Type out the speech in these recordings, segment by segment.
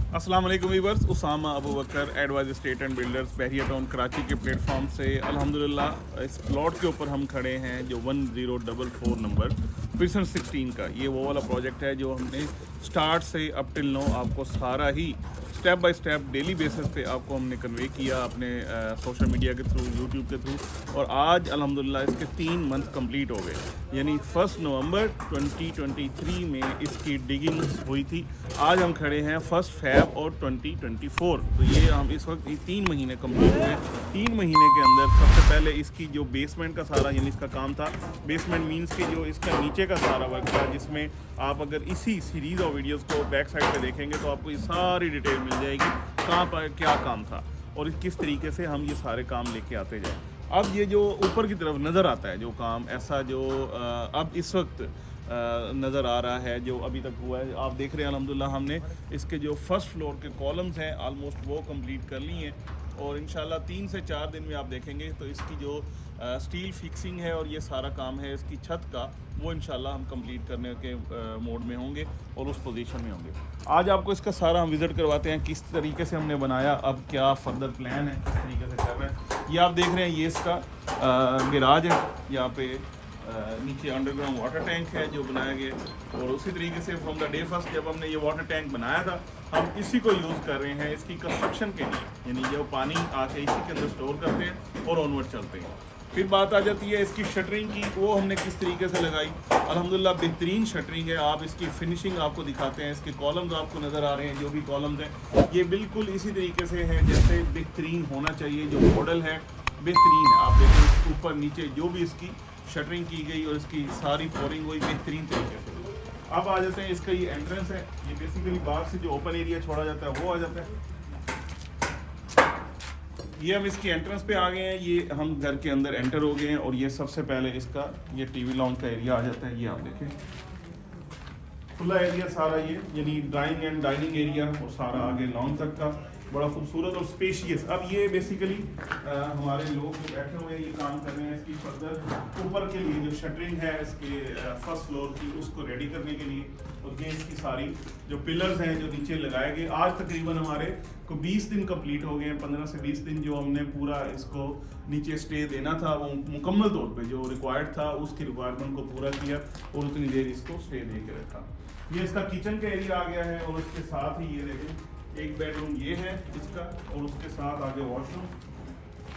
अस्सलाम वालेकुम viewers, Usama Abu Bakar advise state and builders Bahria town Karachi के प्लेटफॉर्म से अल्हम्दुलिल्लाह इस प्लॉट के ऊपर हम खड़े हैं जो 1044 नंबर प्रिसन 16 का। ये वो वाला प्रोजेक्ट है जो हमने स्टार्ट से अप टिल नो आपको सारा ही step by step daily basis पे आपको हमने कन्वे किया अपने सोशल मीडिया के थ्रू, यूट्यूब के थ्रू। और आज अल्हम्दुलिल्लाह इसके 3 मंथ कंप्लीट हो गए, यानी 1 नवंबर 2023 में इसकी डिगिंग हुई थी। आज हम खड़े हैं 1 फरवरी और 2024, तो ये हम इस वक्त 3 महीने कंप्लीट हुए। 3 महीने के अंदर सबसे पहले इसकी जो बेसमेंट का सारा यानी इसका काम था, बेसमेंट मींस के जो इसका नीचे का सारा वर्क था, जिसमें आप अगर इसी सीरीज़ और वीडियोस को बैक साइड पे देखेंगे तो आपको ये सारी डिटेल मिल जाएगी कहाँ पर क्या काम था और किस तरीके से हम ये सारे काम लेके आते जाए। अब ये जो ऊपर की तरफ नज़र आता है जो काम ऐसा जो अब इस वक्त नज़र आ रहा है जो अभी तक हुआ है, आप देख रहे हैं अल्हम्दुलिल्लाह हमने इसके जो फर्स्ट फ्लोर के कॉलम्स हैं ऑलमोस्ट वो कंप्लीट कर ली हैं और इंशाल्लाह 3 से 4 दिन में आप देखेंगे तो इसकी जो स्टील फिक्सिंग है और ये सारा काम है इसकी छत का, वो इंशाल्लाह हम कंप्लीट करने के मोड में होंगे और उस पोजीशन में होंगे। आज आपको इसका सारा हम विज़िट करवाते हैं किस तरीके से हमने बनाया, अब क्या फर्दर प्लान है, किस तरीके से कर रहे हैं। ये आप देख रहे हैं ये इसका गैराज है, यहाँ पे नीचे अंडरग्राउंड वाटर टैंक है जो बनाया गया और उसी तरीके से फ्रॉम द डे फर्स्ट जब हमने ये वाटर टैंक बनाया था हम इसी को यूज़ कर रहे हैं इसकी कंस्ट्रक्शन के लिए, यानी जो पानी आके इसी के अंदर स्टोर करते हैं और ऑनवर्ड चलते हैं। फिर बात आ जाती है इसकी शटरिंग की, वो हमने किस तरीके से लगाई। अल्हम्दुलिल्लाह बेहतरीन शटरिंग है, आप इसकी फिनिशिंग आपको दिखाते हैं। इसके कॉलम्स आपको नज़र आ रहे हैं, जो भी कॉलम्स हैं ये बिल्कुल इसी तरीके से हैं जैसे बेहतरीन होना चाहिए, जो मॉडल है बेहतरीन है। आप देखें ऊपर नीचे जो भी इसकी शटरिंग की गई और इसकी सारी फ्लोरिंग हुई बेहतरीन तरीके से। अब आ जाते हैं इसका ये एंट्रेंस है, ये बेसिकली बाहर से जो ओपन एरिया छोड़ा जाता है वो आ जाता है। ये हम इसकी एंट्रेंस पे आ गए हैं, ये हम घर के अंदर एंटर हो गए हैं और ये सबसे पहले इसका ये टीवी लॉन्च का एरिया आ जाता है। ये आप देखें खुला एरिया सारा ये, यानी ड्राइंग एंड डाइनिंग एरिया और सारा आगे लॉन्च तक का बड़ा खूबसूरत और स्पेशियस। अब ये बेसिकली हमारे लोग जो बैठे हुए हैं ये काम कर रहे हैं इसकी फर्दर ऊपर के लिए जो शटरिंग है इसके फर्स्ट फ्लोर की उसको रेडी करने के लिए। और ये इसकी सारी जो पिलर्स हैं जो नीचे लगाए गए, आज तकरीबन हमारे को 20 दिन कंप्लीट हो गए हैं। 15 से 20 दिन जो हमने पूरा इसको नीचे स्टे देना था वो मुकम्मल तौर पे जो रिक्वायर्ड था उसकी रिक्वायरमेंट को पूरा किया और उतनी देर इसको स्टे दे के रखा। ये इसका किचन का एरिया आ गया है और उसके साथ ही ये देखें एक बेडरूम ये है इसका और उसके साथ आगे वॉशरूम,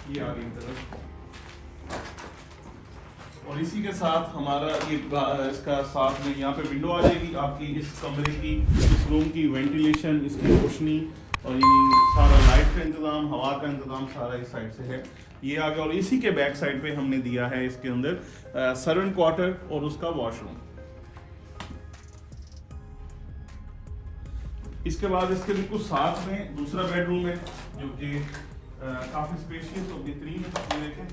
ये आगे की तरफ, और इसी के साथ हमारा ये इसका साथ में यहाँ पे विंडो आ जाएगी आपकी इस कमरे की, इस रूम की वेंटिलेशन, इसकी रोशनी और ये सारा लाइट का इंतज़ाम, हवा का इंतज़ाम सारा इस साइड से है। ये आ गया और इसी के बैक साइड पे हमने दिया है इसके अंदर सर्वेंट क्वार्टर और उसका वॉशरूम। इसके बाद इसके बिल्कुल साथ में दूसरा बेडरूम है जो कि काफी स्पेशियस और बेहतरीन है। ये देखें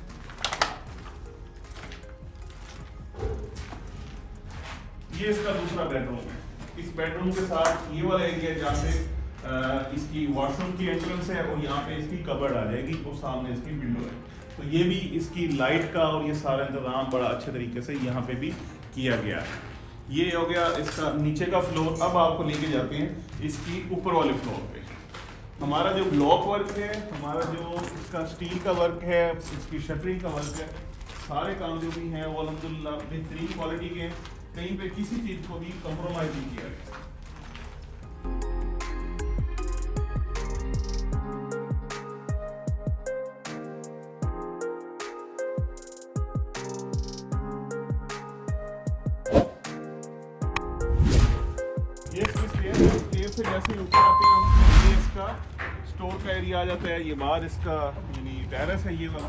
ये इसका दूसरा बेडरूम है। इस बेडरूम के साथ ये वाला एरिया जहाँ पे इसकी वॉशरूम की एंट्रेंस है और यहाँ पे इसकी कबर्ड आ जाएगी और सामने इसकी विंडो है। तो ये भी इसकी लाइट का और ये सारा इंतजाम बड़ा अच्छे तरीके से यहाँ पे भी किया गया है। ये हो गया इसका नीचे का फ्लोर। अब आपको लेके जाते हैं इसकी ऊपर वाले फ्लोर पे। हमारा जो ब्लॉक वर्क है, हमारा जो इसका स्टील का वर्क है, इसकी शटरिंग का वर्क है, सारे काम जो भी हैं वो अल्हम्दुलिल्लाह बेहतरीन क्वालिटी के हैं, कहीं पे किसी चीज़ को भी कंप्रोमाइज़ नहीं किया गया। स्टेयर से जैसे ही ऊपर आते हैं हम, ये इसका स्टोर का एरिया आ जाता है। ये बाहर इसका यानी टेरेस है ये वाला,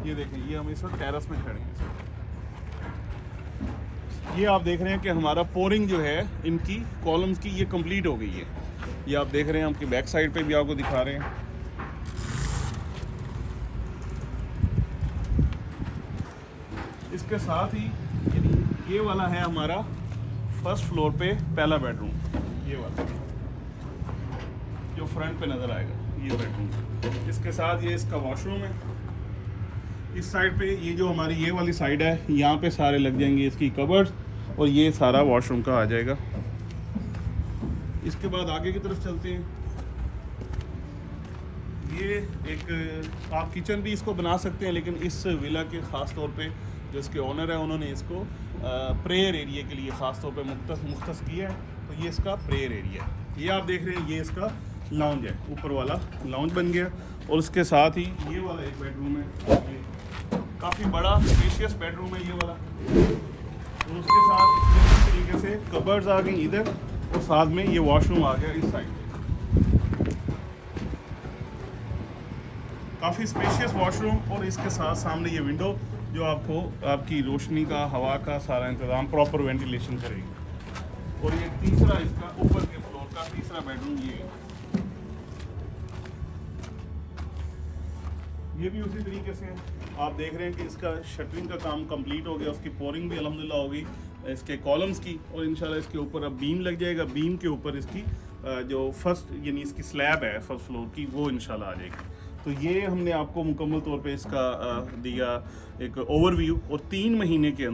ये देखें ये हम इस वक्त टेरेस में खड़े हैं। ये आप देख रहे हैं कि हमारा पोरिंग जो है इनकी कॉलम्स की ये कंप्लीट हो गई है। ये आप देख रहे हैं, आपकी बैक साइड पे भी आपको दिखा रहे हैं। इसके साथ ही ये वाला है हमारा फर्स्ट फ्लोर पे पहला बेडरूम, ये वाला जो फ्रंट पे नज़र आएगा ये बेडरूम। इसके साथ ये इसका वॉशरूम है। इस साइड पे ये जो हमारी ये वाली साइड है यहाँ पे सारे लग जाएंगे इसकी कबर्ड्स और ये सारा वॉशरूम का आ जाएगा। इसके बाद आगे की तरफ चलते हैं। ये एक आप किचन भी इसको बना सकते हैं, लेकिन इस विला के ख़ास तौर पे जो इसके ओनर है उन्होंने इसको प्रेयर एरिया के लिए ख़ास तौर पे मुख्तस किया है। तो ये इसका प्रेयर एरिया है। ये आप देख रहे हैं, ये इसका लाउंज है, ऊपर वाला लाउंज बन गया। और उसके साथ ही ये वाला एक बेडरूम है, काफ़ी बड़ा स्पेशियस बेडरूम है ये वाला। और उसके साथ इस तरीके से कबर्ड्स आ गई इधर, और साथ में ये वॉशरूम आ गया इस साइड। काफ़ी स्पेशियस वॉशरूम, और इसके साथ सामने ये विंडो जो आपको आपकी रोशनी का, हवा का सारा इंतज़ाम, प्रॉपर वेंटिलेशन करेगी। और ये तीसरा इसका ऊपर के फ्लोर का तीसरा बेडरूम ये भी उसी तरीके से है। आप देख रहे हैं कि इसका शटरिंग का काम कंप्लीट हो गया, उसकी पोरिंग भी अल्हम्दुलिल्लाह हो गई इसके कॉलम्स की, और इंशाल्लाह इसके ऊपर अब बीम लग जाएगा। बीम के ऊपर इसकी जो फर्स्ट यानी इसकी स्लैब है फर्स्ट फ्लोर की, वो इंशाल्लाह आ जाएगी। तो ये हमने आपको मुकम्मल तौर पे इसका दिया एक ओवरव्यू। और 3 महीने के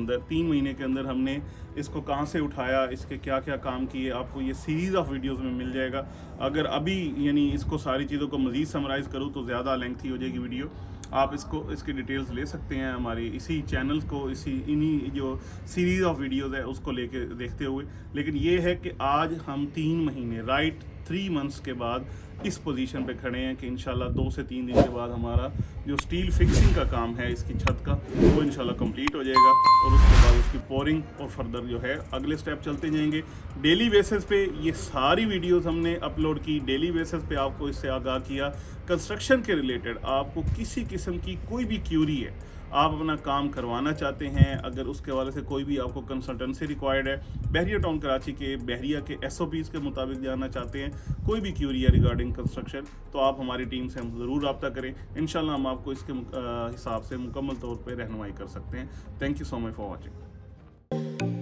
अंदर हमने इसको कहाँ से उठाया, इसके क्या क्या काम किए, आपको ये सीरीज़ ऑफ वीडियोस में मिल जाएगा। अगर अभी यानी इसको सारी चीज़ों को मज़ीद समराइज़ करूँ तो ज़्यादा लेंथी हो जाएगी वीडियो। आप इसकी डिटेल्स ले सकते हैं हमारे इसी चैनल को, इन्हीं जो सीरीज़ ऑफ वीडियोस है उसको लेके देखते हुए। लेकिन ये है कि आज हम 3 महीने 3 मंथ्स के बाद इस पोजीशन पे खड़े हैं कि इंशाल्लाह 2 से 3 दिन के बाद हमारा जो स्टील फिक्सिंग का काम है इसकी छत का, वो इंशाल्लाह कंप्लीट हो जाएगा। और उसके बाद उसकी पोरिंग और फर्दर जो है अगले स्टेप चलते जाएंगे। डेली बेसिस पे ये सारी वीडियोस हमने अपलोड की, डेली बेसिस पे आपको इससे आगाह किया। कंस्ट्रक्शन के रिलेटेड आपको किसी किस्म की कोई भी क्यूरी है, आप अपना काम करवाना चाहते हैं, अगर उसके हवाले से कोई भी आपको कंसल्टेंसी रिक्वायर्ड है, बहरिया टाउन कराची के बहरिया के SOPs के मुताबिक जानना चाहते हैं, कोई भी क्यूरी है रिगार्डिंग कंस्ट्रक्शन, तो आप हमारी टीम से हम ज़रूर रब्ता करें। इंशाल्लाह हम आपको इसके हिसाब से मुकम्मल तौर पे रहनुमाई कर सकते हैं। Thank you so much for watching.